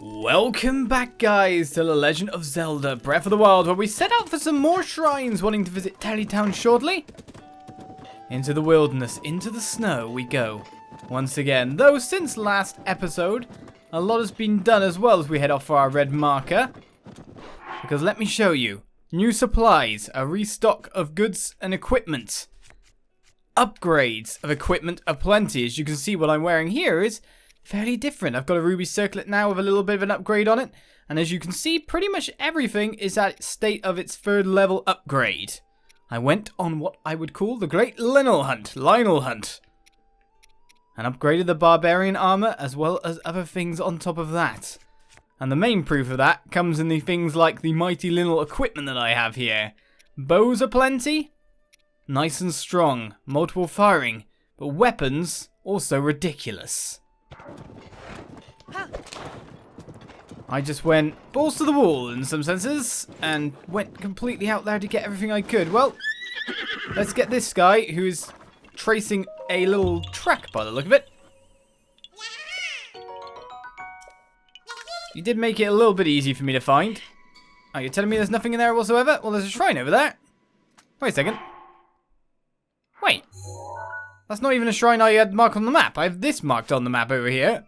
Welcome back, guys, to The Legend of Zelda Breath of the Wild, where we set out for some more shrines, wanting to visit Town shortly. Into the wilderness, into the snow we go. Once again, though since last episode, a lot has been done as well as we head off for our red marker. Because let me show you, new supplies, a restock of goods and equipment. Upgrades of equipment aplenty. As you can see, what I'm wearing here is fairly different. I've got a ruby circlet now with a little bit of an upgrade on it. And as you can see, pretty much everything is at state of its third level upgrade. I went on what I would call the Great Lynel Hunt. And upgraded the barbarian armor as well as other things on top of that. And the main proof of that comes in the things like the mighty Lynel equipment that I have here. Bows are plenty. Nice and strong. Multiple firing. But weapons, also ridiculous. I just went balls to the wall in some senses and went completely out there to get everything I could. Well, let's get this guy who's tracing a little track by the look of it. You did make it a little bit easy for me to find. Oh, you're telling me there's nothing in there whatsoever? Well, there's a shrine over there. Wait a second. Wait. That's not even a shrine I had marked on the map. I have this marked on the map over here.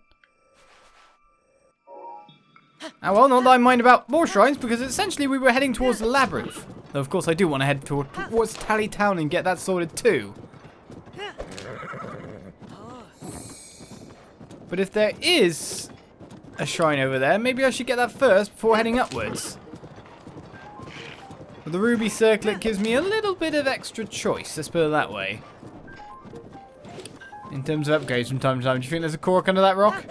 Oh, well, not that I mind about more shrines, because essentially we were heading towards the Labyrinth. Though, of course, I do want to head towards Town and get that sorted too. But if there is a shrine over there, maybe I should get that first before heading upwards. But the ruby circlet gives me a little bit of extra choice, let's put it that way. In terms of upgrades from time to time. Do you think there's a cork under that rock?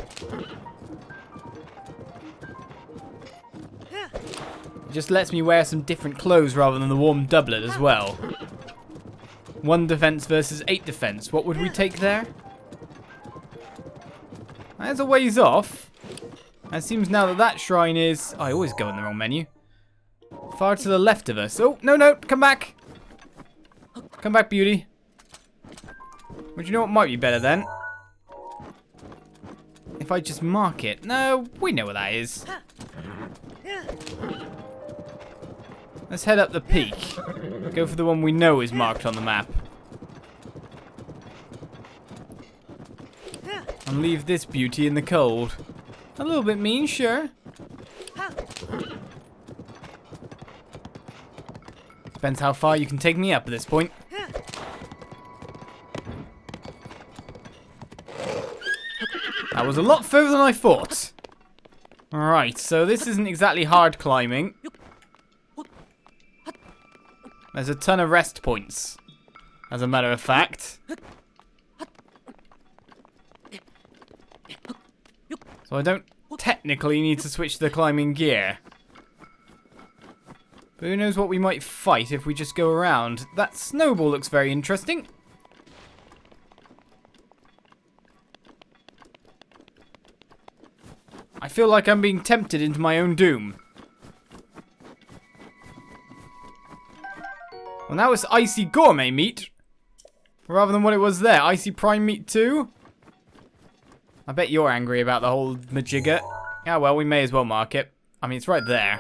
It just lets me wear some different clothes rather than the warm doublet as well. 1 defense versus 8 defense. What would we take there? There's a ways off. It seems now that that shrine is... I always go in the wrong menu. Far to the left of us. Oh, no, come back. Come back, beauty. But you know what might be better then? If I just mark it. No, we know what that is. Let's head up the peak. Go for the one we know is marked on the map. And leave this beauty in the cold. A little bit mean, sure. Depends how far you can take me up at this point. That was a lot further than I thought. Alright, so this isn't exactly hard climbing. There's a ton of rest points, as a matter of fact. So I don't technically need to switch to the climbing gear. But who knows what we might fight if we just go around. That snowball looks very interesting. I feel like I'm being tempted into my own doom. Well, now it's icy gourmet meat. Rather than what it was there. Icy prime meat too. I bet you're angry about the whole Chigah. Yeah, well, we may as well mark it. I mean, it's right there.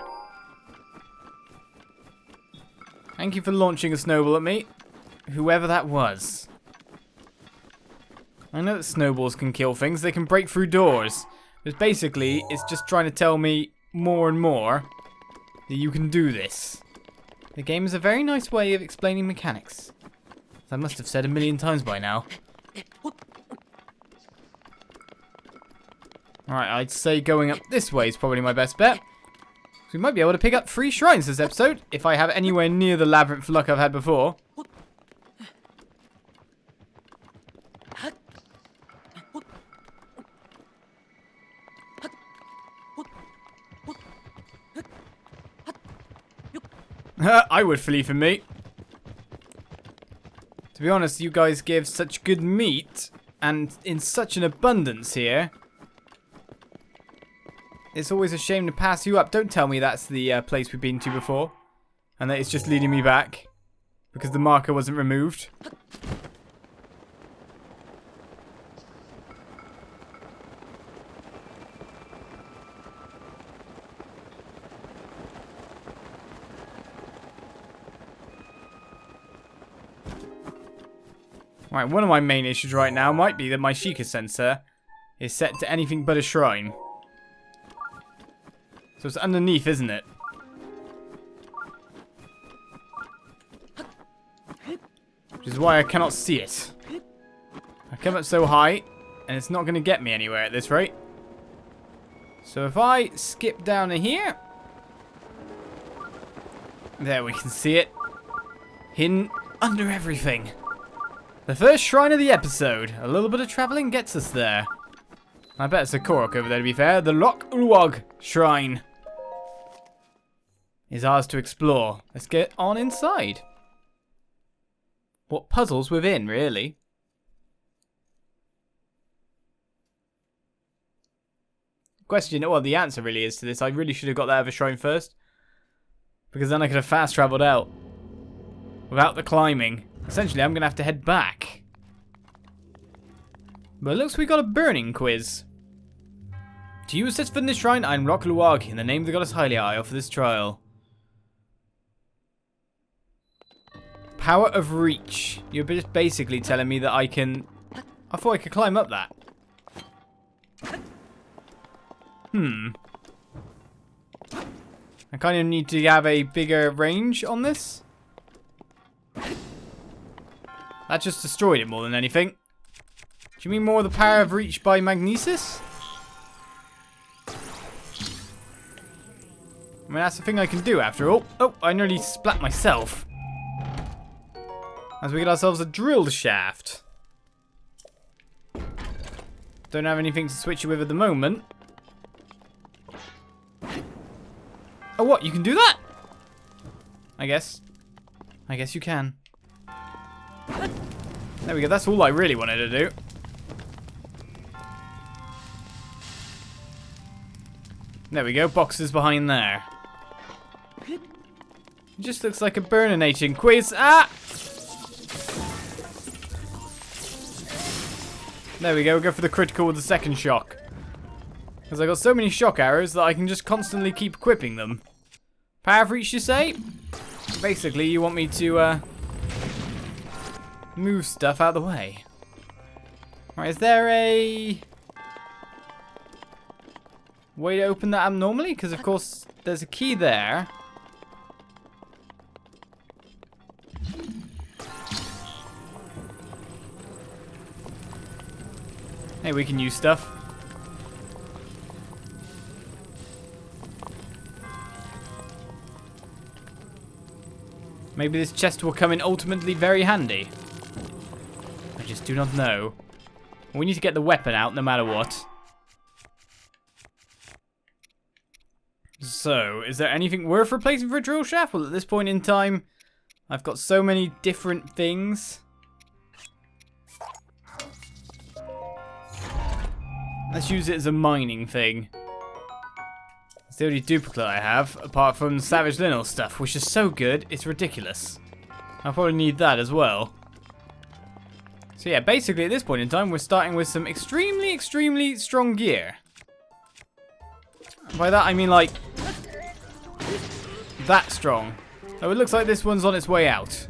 Thank you for launching a snowball at me. Whoever that was. I know that snowballs can kill things. They can break through doors. But basically, it's just trying to tell me more and more that you can do this. The game is a very nice way of explaining mechanics. As I must have said 1,000,000 times by now. Alright, I'd say going up this way is probably my best bet. So we might be able to pick up 3 shrines this episode, if I have anywhere near the labyrinth luck I've had before. I would flee from me. To be honest, you guys give such good meat, and in such an abundance here. It's always a shame to pass you up. Don't tell me that's the place we've been to before. And that it's just leading me back. Because the marker wasn't removed. Alright, one of my main issues right now might be that my Chigah sensor is set to anything but a shrine. So it's underneath, isn't it? Which is why I cannot see it. I come up so high, and it's not going to get me anywhere at this rate. So if I skip down to here... There, we can see it. Hidden under everything. The first shrine of the episode. A little bit of travelling gets us there. I bet it's a Korok over there, to be fair. The Rok Uwog shrine is ours to explore. Let's get on inside. What puzzles within, really? Question, well, the answer really is to this. I really should have got that other shrine first. Because then I could have fast travelled out. Without the climbing. Essentially, I'm going to have to head back. But it looks we got a burning quiz. To use this for this shrine, I'm Rok Uwog. In the name of the goddess Hylia, I offer this trial. Power of reach. You're just basically telling me that I can... I thought I could climb up that. I kind of need to have a bigger range on this. That just destroyed it more than anything. Do you mean more of the power of reach by magnesis? I mean, that's the thing I can do after all. Oh, I nearly splat myself. As we get ourselves a drill shaft. Don't have anything to switch it with at the moment. Oh, what? You can do that? I guess you can. There we go. That's all I really wanted to do. There we go. Boxes behind there. It just looks like a burning quiz. Ah! There we go. We'll go for the critical with the second shock. Because I got so many shock arrows that I can just constantly keep equipping them. Power of reach, you say? Basically, you want me to move stuff out of the way. Right, is there a way to open that abnormally? Because of course there's a key there. Hey, we can use stuff. Maybe this chest will come in ultimately very handy. I just do not know. We need to get the weapon out no matter what. So, is there anything worth replacing for a drill shaft? Well, at this point in time, I've got so many different things. Let's use it as a mining thing. It's the only duplicate I have, apart from Savage Lynel stuff, which is so good, it's ridiculous. I'll probably need that as well. So yeah, basically at this point in time, we're starting with some extremely, extremely strong gear. By that I mean like, that strong. Oh, it looks like this one's on its way out.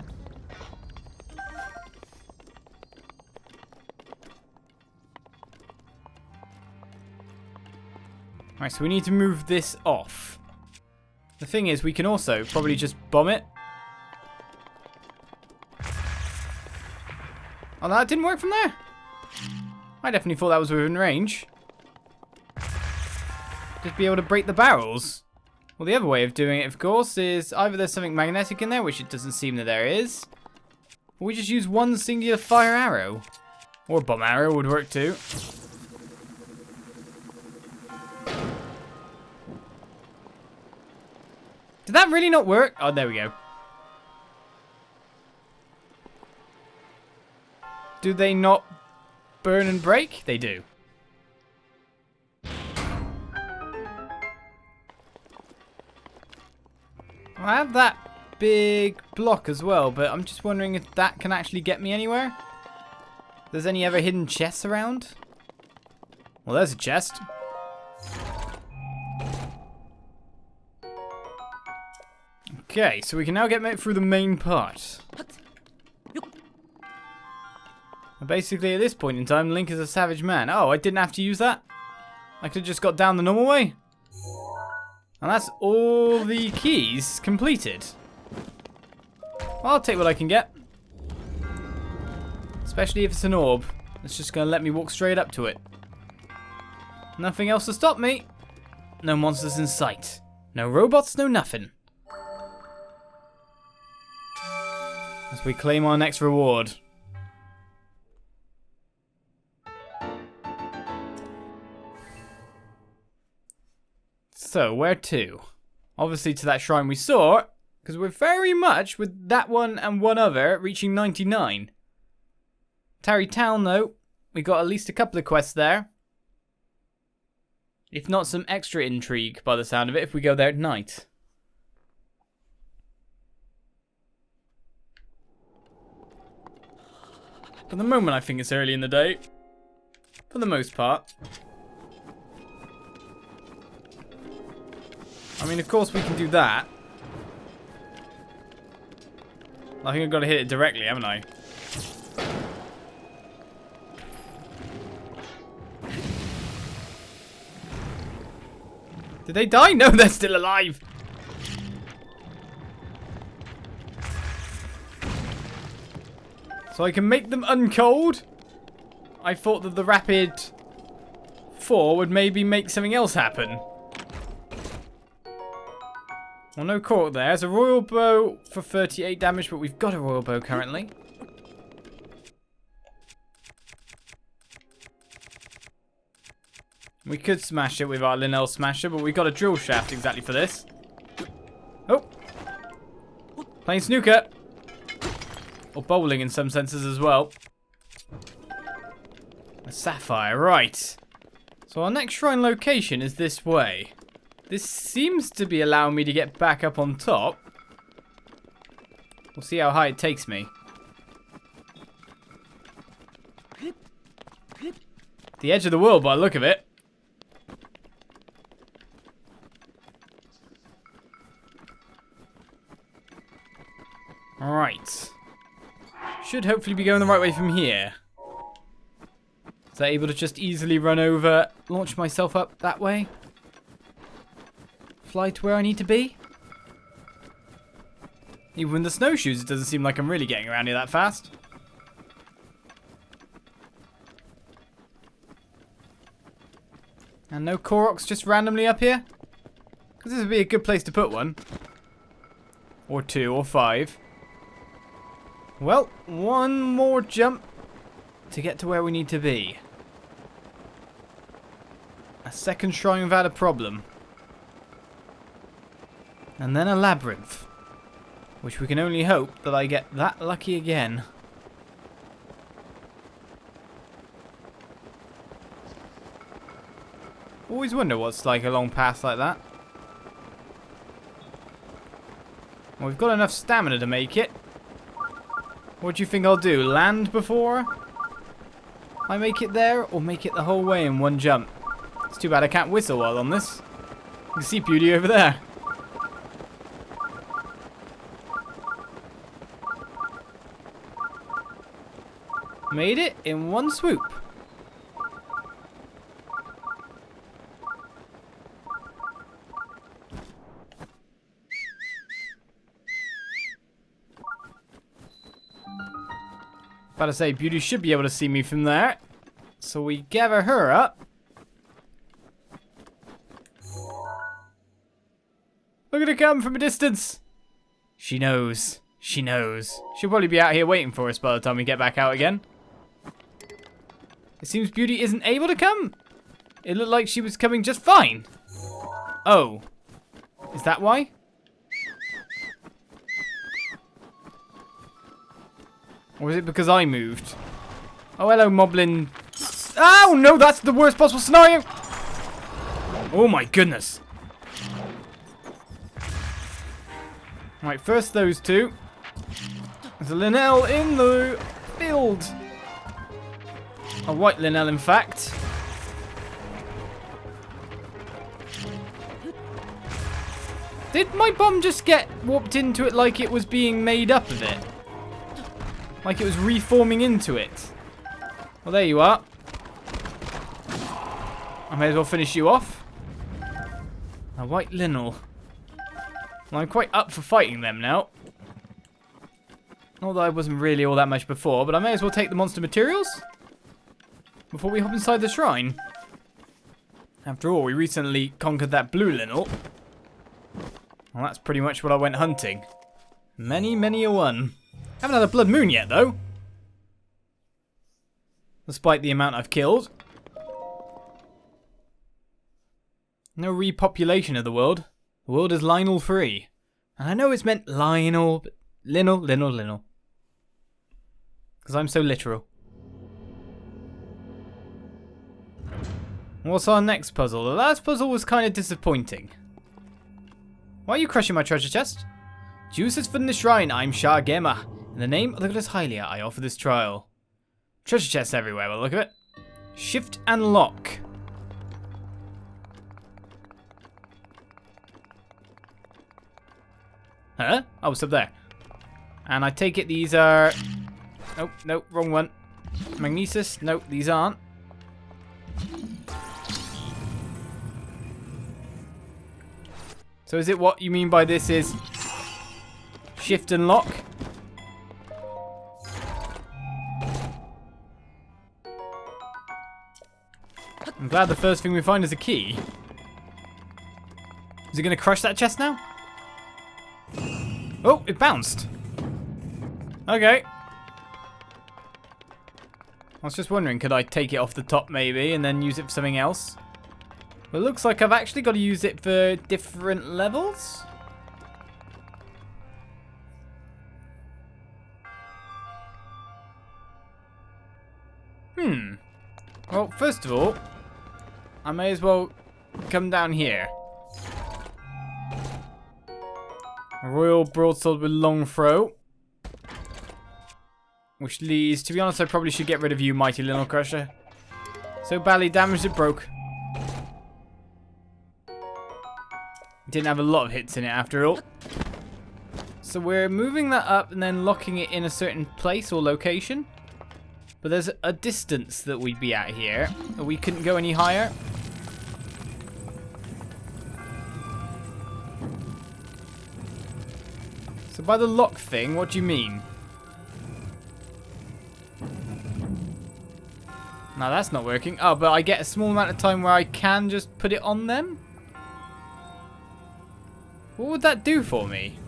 Alright, so we need to move this off. The thing is, we can also probably just bomb it. Oh, that didn't work from there? I definitely thought that was within range. Just be able to break the barrels. Well, the other way of doing it, of course, is either there's something magnetic in there, which it doesn't seem that there is. Or we just use one singular fire arrow. Or a bomb arrow would work too. Did that really not work? Oh, there we go. Do they not burn and break? They do. I have that big block as well, but I'm just wondering if that can actually get me anywhere. If there's any other hidden chests around? Well, there's a chest. Okay, so we can now get through the main part. Basically, at this point in time, Link is a savage man. Oh, I didn't have to use that? I could have just got down the normal way? And that's all the keys completed. Well, I'll take what I can get. Especially if it's an orb. It's just going to let me walk straight up to it. Nothing else to stop me. No monsters in sight. No robots, no nothing. As we claim our next reward. So, where to? Obviously to that shrine we saw, because we're very much, with that one and one other, reaching 99. Tarry Town, though, we got at least a couple of quests there. If not some extra intrigue, by the sound of it, if we go there at night. For the moment, I think it's early in the day. For the most part. I mean, of course we can do that. I think I've got to hit it directly, haven't I? Did they die? No, they're still alive. So I can make them uncold? I thought that the rapid 4 would maybe make something else happen. Well, no Korok there. There's a royal bow for 38 damage, but we've got a royal bow currently. We could smash it with our Lynel smasher, but we've got a drill shaft exactly for this. Oh! Playing snooker! Or bowling in some senses as well. A sapphire, right. So our next shrine location is this way. This seems to be allowing me to get back up on top. We'll see how high it takes me. The edge of the world by the look of it. Alright. Should hopefully be going the right way from here. Is that able to just easily run over, launch myself up that way? Fly to where I need to be? Even with the snowshoes, it doesn't seem like I'm really getting around here that fast. And no Koroks just randomly up here? Because this would be a good place to put one. Or 2, or 5. Well, one more jump to get to where we need to be. A second shrine without a problem. And then a labyrinth. Which we can only hope that I get that lucky again. Always wonder what's like a long path like that. Well, we've got enough stamina to make it. What do you think I'll do? Land before I make it there? Or make it the whole way in one jump? It's too bad I can't whistle while on this. You can see Beauty over there. Made it in one swoop. About to say, Beauty should be able to see me from there. So we gather her up. Look at her come from a distance. She knows. She knows. She'll probably be out here waiting for us by the time we get back out again. It seems Beauty isn't able to come. It looked like she was coming just fine. Oh. Is that why? Or is it because I moved? Oh, hello, Moblin. Oh, no, that's the worst possible scenario. Oh, my goodness. Right, first those two. There's a Lynel in the field. A white Lynel, in fact. Did my bomb just get warped into it like it was being made up of it? Like it was reforming into it? Well, there you are. I may as well finish you off. A white Lynel. Well, I'm quite up for fighting them now. Although I wasn't really all that much before, but I may as well take the monster materials before we hop inside the shrine. After all, we recently conquered that blue Lynel. Well, that's pretty much what I went hunting. Many a one. Haven't had a blood moon yet, though. Despite the amount I've killed. No repopulation of the world. The world is Lynel free. And I know it's meant Lynel, but Lynel. Because I'm so literal. What's our next puzzle? The last puzzle was kind of disappointing. Why are you crushing my treasure chest? Juices from the shrine, I'm Sha Gehma. In the name of the goddess Hylia, I offer this trial. Treasure chests everywhere, by the look of it. Shift and lock. Huh? Oh, it's up there. And I take it these are... Oh, no, wrong one. Magnesis? Nope, these aren't. So is it what you mean by this is shift and lock? I'm glad the first thing we find is a key. Is it going to crush that chest now? Oh, it bounced. Okay. I was just wondering, could I take it off the top maybe and then use it for something else? Well, it looks like I've actually got to use it for different levels. Well, first of all, I may as well come down here. A royal broadsword with long throw. Which leads, to be honest, I probably should get rid of you, mighty Lynel Crusher. So badly damaged it broke. Didn't have a lot of hits in it after all. So we're moving that up and then locking it in a certain place or location. But there's a distance that we'd be at here. We couldn't go any higher. So by the lock thing, what do you mean? No, that's not working. Oh, but I get a small amount of time where I can just put it on them? What would that do for me?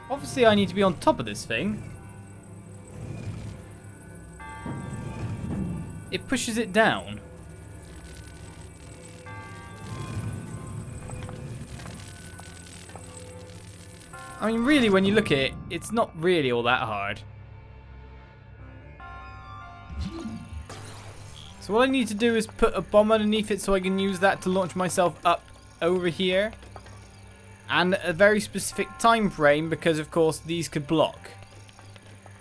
Obviously, I need to be on top of this thing. It pushes it down. I mean, really, when you look at it, it's not really all that hard. So what I need to do is put a bomb underneath it so I can use that to launch myself up over here. And a very specific time frame because, of course, these could block.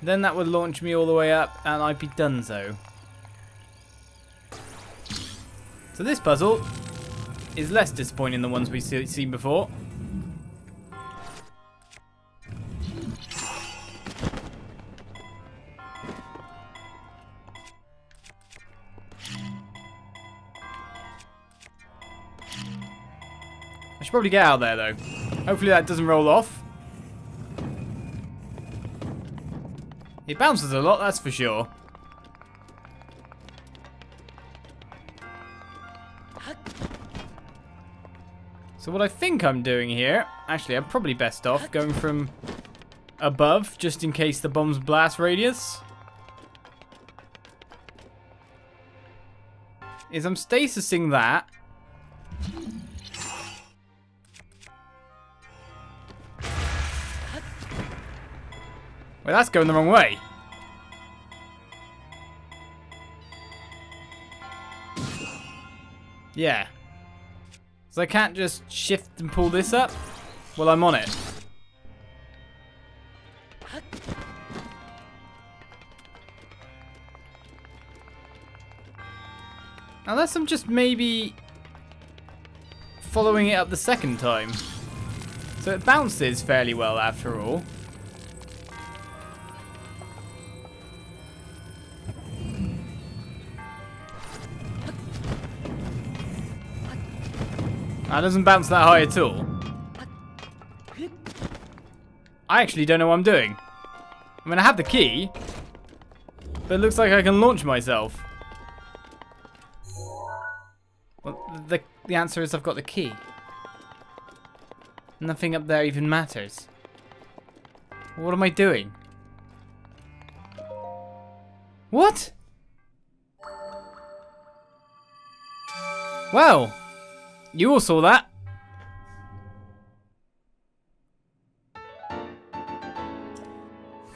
Then that would launch me all the way up and I'd be donezo. So this puzzle is less disappointing than the ones we've seen before. I should probably get out of there, though. Hopefully that doesn't roll off. It bounces a lot, that's for sure. So what I think I'm doing here... Actually, I'm probably best off going from above, just in case the bomb's blast radius. Is I'm stasising that. Well, that's going the wrong way. Yeah. So I can't just shift and pull this up while I'm on it. Unless I'm just maybe following it up the second time. So it bounces fairly well after all. That doesn't bounce that high at all. I actually don't know what I'm doing. I mean, I have the key, but it looks like I can launch myself. Well, the answer is I've got the key. Nothing up there even matters. What am I doing? What? Well, you all saw that.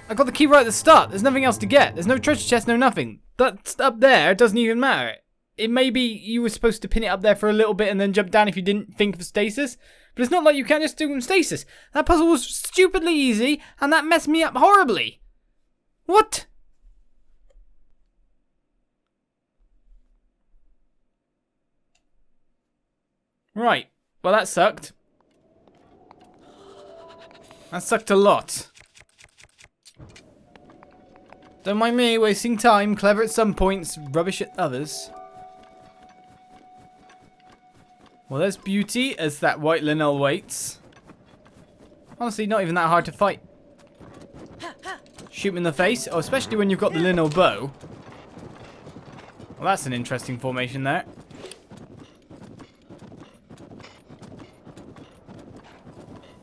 I got the key right at the start. There's nothing else to get. There's no treasure chest, no nothing. That up there doesn't even matter. It may be you were supposed to pin it up there for a little bit and then jump down if you didn't think of stasis. But it's not like you can't just do stasis. That puzzle was stupidly easy and that messed me up horribly. What? Right. Well, that sucked. That sucked a lot. Don't mind me wasting time, clever at some points, rubbish at others. Well, there's beauty as that white Lynel waits. Honestly, not even that hard to fight. Shoot him in the face, oh, especially when you've got the Lynel bow. Well, that's an interesting formation there.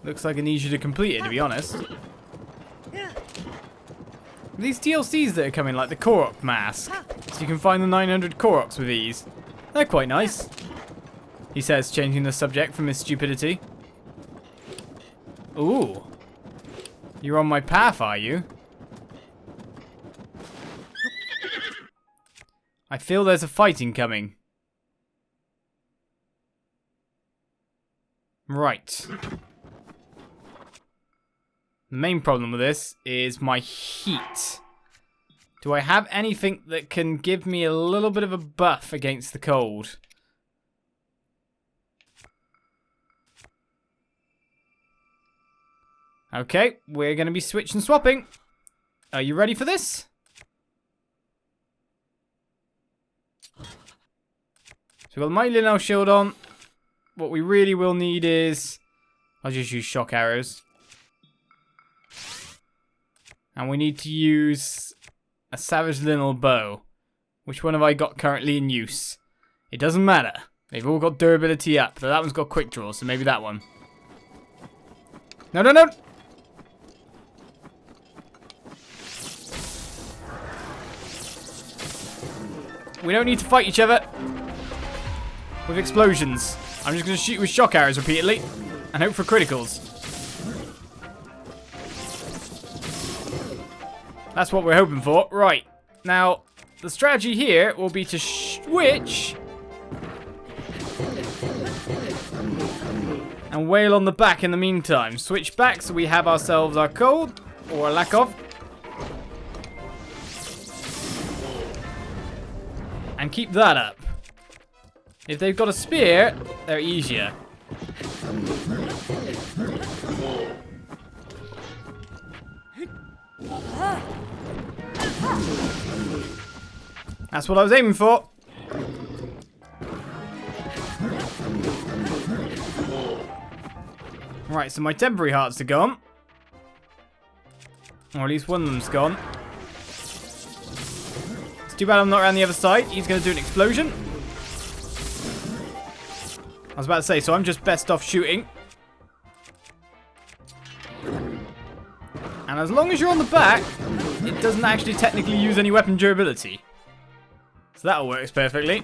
Looks like an easier to complete it, to be honest. These DLCs that are coming, like the Korok mask, so you can find the 900 Koroks with ease. They're quite nice. He says, changing the subject from his stupidity. Ooh. You're on my path, are you? I feel there's a fighting coming. Right. The main problem with this is my heat. Do I have anything that can give me a little bit of a buff against the cold? Okay, we're going to be switching swapping. Are you ready for this? So we've got the Mighty Lynel shield on. What we really will need is... I'll just use shock arrows. And we need to use a Savage Lynel bow. Which one have I got currently in use? It doesn't matter. They've all got durability up. But that one's got quick draw, so maybe that one. No, no, no! We don't need to fight each other with explosions. I'm just going to shoot with shock arrows repeatedly and hope for criticals. That's what we're hoping for. Right. Now, the strategy here will be to switch and wail on the back in the meantime. Switch back so we have ourselves our cold, or a lack of. And keep that up. If they've got a spear, they're easier. That's what I was aiming for. Right, so my temporary hearts are gone. Or at least one of them's gone. It's too bad I'm not around the other side. He's going to do an explosion. I was about to say, so I'm just best off shooting. And as long as you're on the back, it doesn't actually technically use any weapon durability. So that all works perfectly.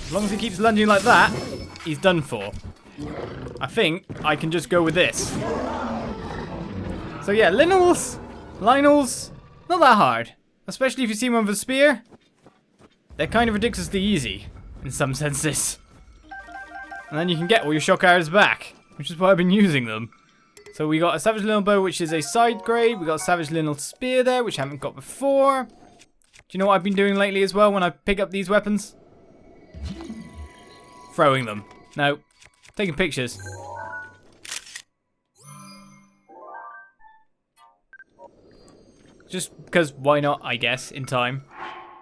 As long as he keeps lunging like that, he's done for. I think I can just go with this. So yeah, Lynel's, not that hard. Especially if you see one with a spear. They're kind of ridiculously easy, in some senses. And then you can get all your shock arrows back, which is why I've been using them. So we got a Savage Lynel bow, which is a side grade. We got a Savage Lynel spear there, which I haven't got before. you know what I've been doing lately as well when I pick up these weapons? Throwing them. No. Taking pictures. Just because why not, I guess, in time.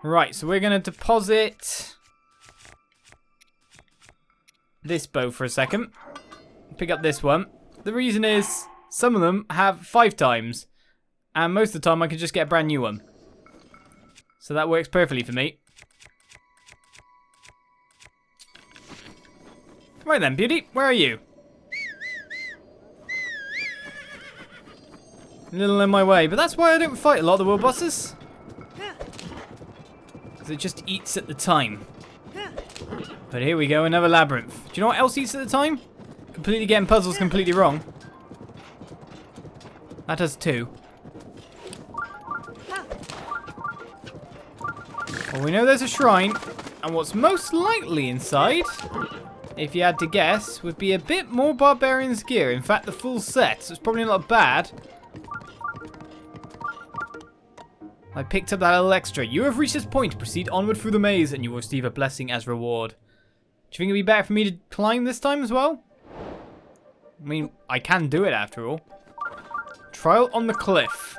Right, so we're going to deposit this bow for a second. Pick up this one. The reason is some of them have 5 times. And most of the time I can just get a brand new one. So that works perfectly for me. Right then, beauty, where are you? A little in my way, but that's why I don't fight a lot of the world bosses. Because it just eats at the time. But here we go, another labyrinth. Do you know what else eats at the time? Completely getting puzzles completely wrong. That does too. Well, we know there's a shrine, and what's most likely inside, if you had to guess, would be a bit more Barbarian's gear. In fact, the full set, so it's probably not bad. I picked up that little extra. You have reached this point. Proceed onward through the maze and you will receive a blessing as reward. Do you think it'd be better for me to climb this time as well? I mean, I can do it after all. Trial on the cliff.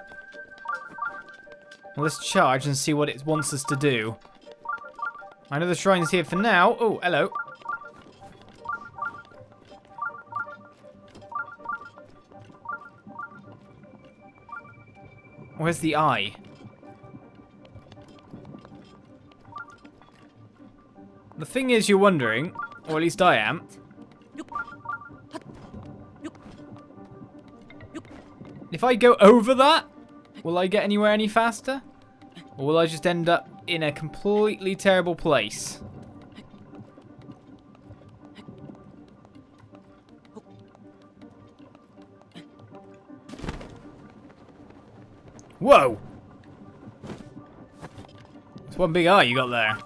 Well, let's charge and see what it wants us to do. I know the shrine's here for now. Oh, hello. Where's the eye? The thing is, you're wondering, or at least I am. If I go over that, will I get anywhere any faster? Or will I just end up in a completely terrible place? Whoa! It's one big eye you got there.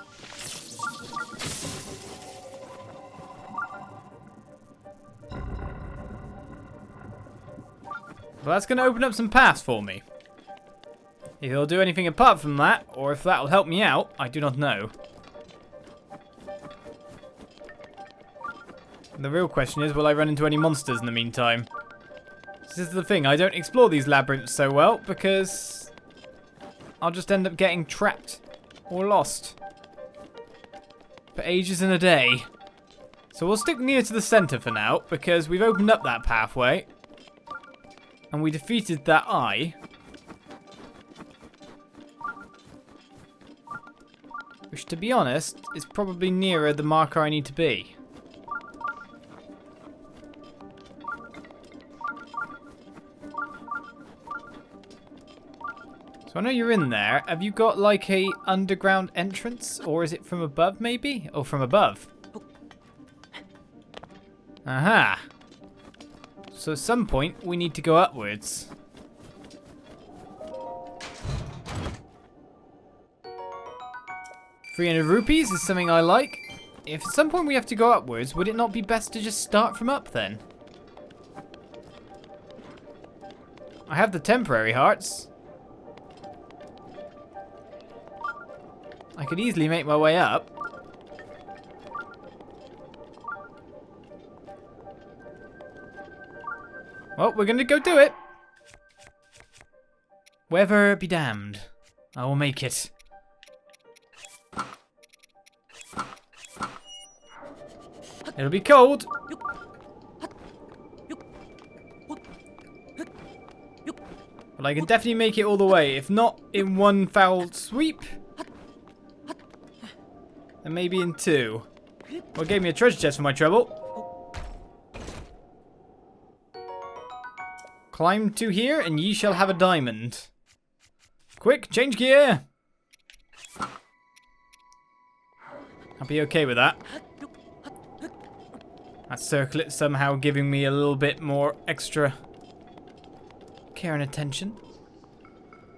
Well, that's going to open up some paths for me. If it'll do anything apart from that, or if that'll help me out, I do not know. The real question is, will I run into any monsters in the meantime? This is the thing, I don't explore these labyrinths so well, because I'll just end up getting trapped or lost for ages and a day. So we'll stick near to the center for now, because we've opened up that pathway. And we defeated that eye. Which, to be honest, is probably nearer the marker I need to be. So I know you're in there. Have you got like a underground entrance? Or is it from above maybe? Oh, from above. Aha. So at some point, we need to go upwards. ₹300 is something I like. If at some point we have to go upwards, would it not be best to just start from up then? I have the temporary hearts. I could easily make my way up. Well, we're gonna go do it. Weather be damned. I will make it. It'll be cold. But I can definitely make it all the way. If not in one foul sweep, then maybe in 2. Well, it gave me a treasure chest for my trouble. Climb to here, and ye shall have a diamond. Quick, change gear! I'll be okay with that. That circlet somehow giving me a little bit more extra care and attention.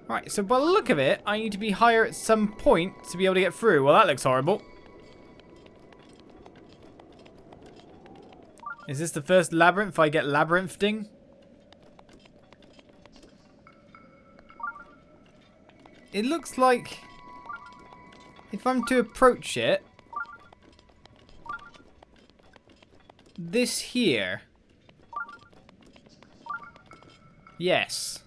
Right, so by the look of it, I need to be higher at some point to be able to get through. Well, that looks horrible. Is this the first labyrinth I get labyrinthing? It looks like if I'm to approach it, this here. Yes.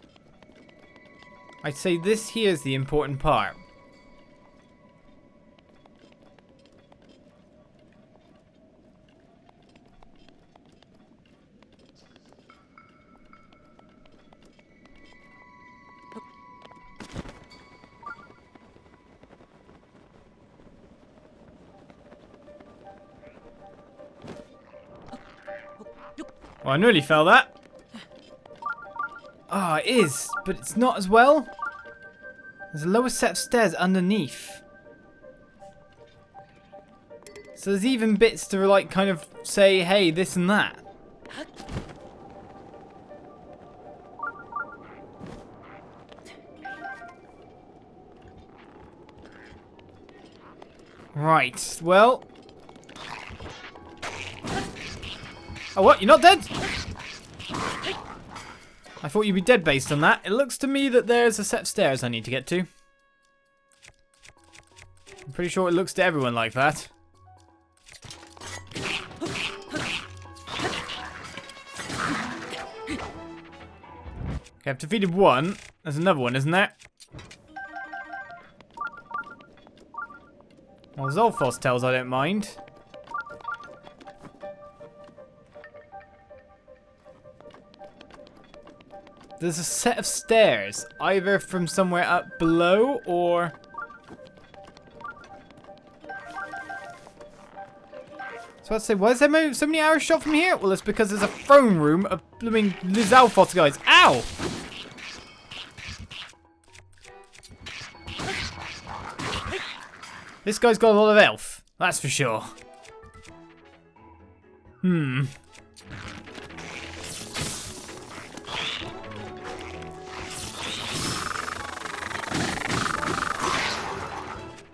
I'd say this here is the important part. Well, I nearly fell that. Ah, it is, but it's not as well. There's a lower set of stairs underneath. So there's even bits to like kind of say, hey, this and that. Right, well. Oh, what? You're not dead? I thought you'd be dead based on that. It looks to me that there's a set of stairs I need to get to. I'm pretty sure it looks to everyone like that. Okay, I've defeated one. There's another one, isn't there? Well, Zolfos tells I don't mind. There's a set of stairs, either from somewhere up below or... So I'd say, why is there so many arrows shot from here? Well, it's because there's a throne room of blooming Lizalfoth guys. Ow! This guy's got a lot of elf, that's for sure.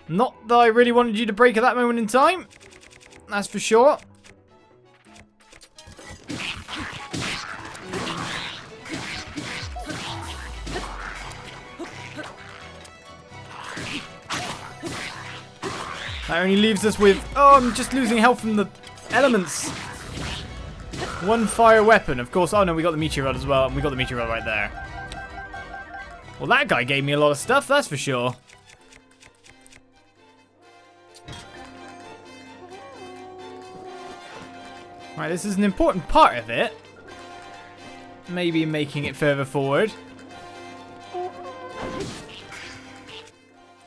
Not that I really wanted you to break at that moment in time. That's for sure. That only leaves us with... Oh, I'm just losing health from the elements. One fire weapon, of course. Oh no, we got the meteor rod as well. And we got the meteor rod right there. Well, that guy gave me a lot of stuff, that's for sure. Right, this is an important part of it. Maybe making it further forward.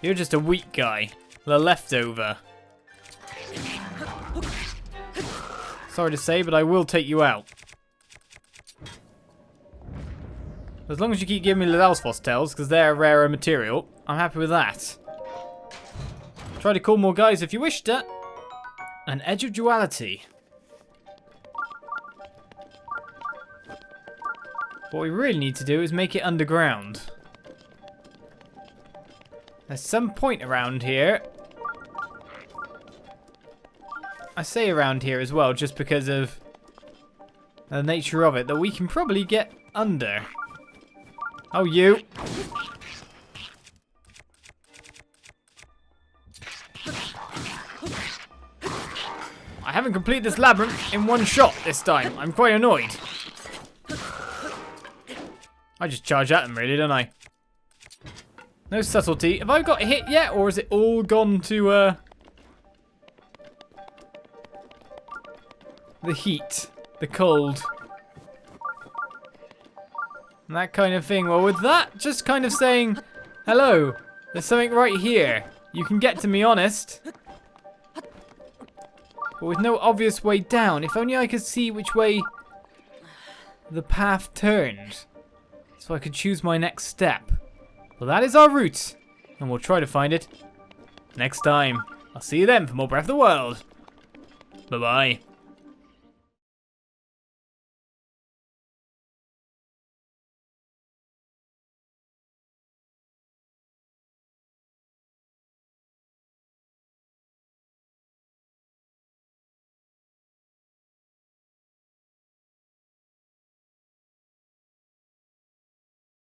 You're just a weak guy. The leftover. Sorry to say, but I will take you out. As long as you keep giving me Lizalfoth tails, because they're a rarer material, I'm happy with that. Try to call more guys if you wish to. An edge of duality. What we really need to do is make it underground. There's some point around here. I say around here as well, just because of the nature of it, that we can probably get under. Oh, you. I haven't completed this labyrinth in one shot this time. I'm quite annoyed. I just charge at them, really, don't I? No subtlety. Have I got hit yet, or is it all gone to, the heat, the cold, and that kind of thing? Well, with that, just kind of saying, hello, there's something right here. You can get to me honest. But with no obvious way down. If only I could see which way the path turned, so I could choose my next step. Well, that is our route, and we'll try to find it next time. I'll see you then for more Breath of the Wild. Bye-bye.